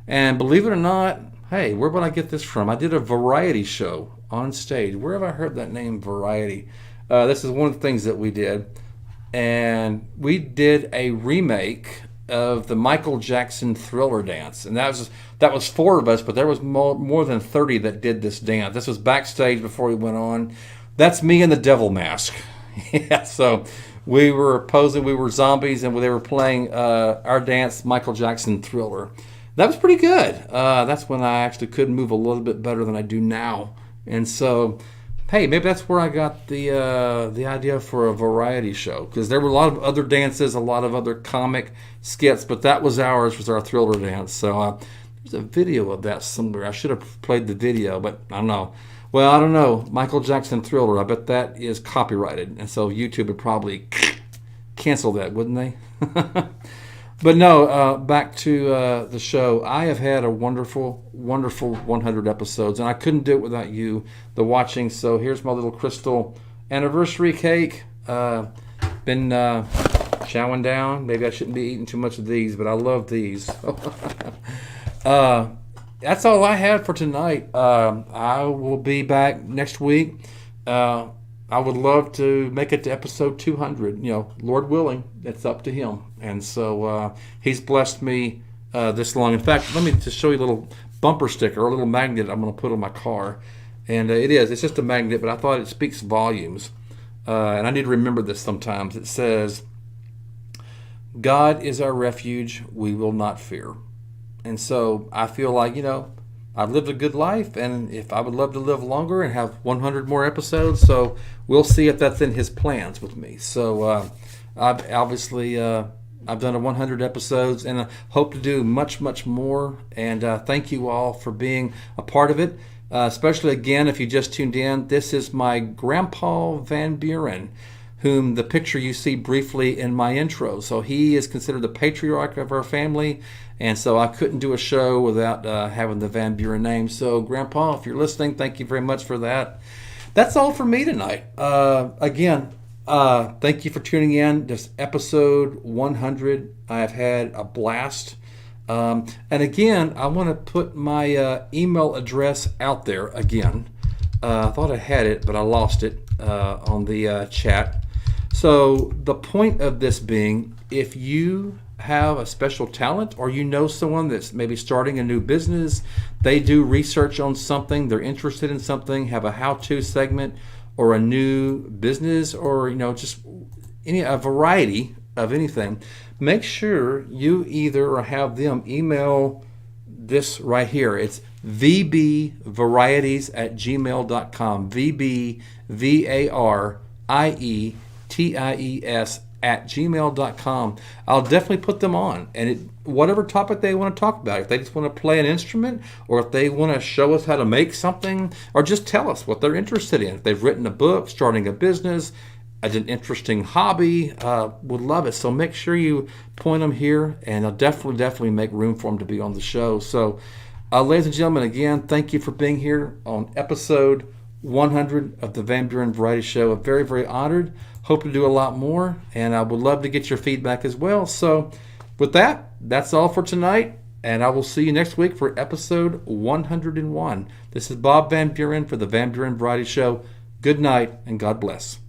And believe it or not, hey, where would I get this from? I did a variety show on stage. Where have I heard that name, Variety? This is one of the things that we did, and we did a remake of the Michael Jackson Thriller dance, and that was 4 of us, but there was more than 30 that did this dance. This was backstage before we went on. That's me in the devil mask. Yeah, so we were posing, we were zombies, and they were playing our dance, Michael Jackson Thriller. That was pretty good. That's when I actually could move a little bit better than I do now, and so. Hey, maybe that's where I got the idea for a variety show, because there were a lot of other dances, a lot of other comic skits, but that was ours, was our Thriller dance. So there's a video of that somewhere. I should have played the video, but I don't know. Well, I don't know. Michael Jackson Thriller, I bet that is copyrighted, and so YouTube would probably cancel that, wouldn't they? But no, back to the show. I have had a wonderful, wonderful 100 episodes, and I couldn't do it without you, the watching. So here's my little crystal anniversary cake. Been chowing down. Maybe I shouldn't be eating too much of these, but I love these. That's all I had for tonight. I will be back next week. I would love to make it to episode 200. Lord willing, it's up to him. And so he's blessed me this long. In fact, let me just show you a little bumper sticker, or a little magnet I'm going to put on my car. And it's just a magnet, but I thought it speaks volumes. And I need to remember this sometimes. It says, God is our refuge, we will not fear. And so I feel like, I've lived a good life, and if I would love to live longer and have 100 more episodes, so we'll see if that's in his plans with me. So I've obviously I've done 100 episodes, and I hope to do much, much more. And thank you all for being a part of it. Especially again, if you just tuned in, this is my Grandpa Van Buren, whom the picture you see briefly in my intro. So he is considered the patriarch of our family, and so I couldn't do a show without having the Van Buren name. So Grandpa, if you're listening, thank you very much for that. That's all for me tonight. Again, thank you for tuning in. This episode 100. I've had a blast. And again, I want to put my email address out there again. I thought I had it, but I lost it on the chat. So the point of this being, if you have a special talent, or you know someone that's maybe starting a new business, they do research on something, they're interested in something, have a how-to segment, or a new business, or just a variety of anything, make sure you either have them email this right here. It's vbvarieties@gmail.com. vbvarieties@gmail.com. I'll definitely put them on, and whatever topic they want to talk about. If they just want to play an instrument, or if they want to show us how to make something, or just tell us what they're interested in. If they've written a book, starting a business, as an interesting hobby, would love it. So make sure you point them here, and I'll definitely make room for them to be on the show. So ladies and gentlemen, again, thank you for being here on episode 100 of the Van Buren Variety Show. I'm very, very honored. Hope to do a lot more, and I would love to get your feedback as well. So with that, that's all for tonight, and I will see you next week for episode 101. This is Bob Van Buren for the Van Buren Variety Show. Good night, and God bless.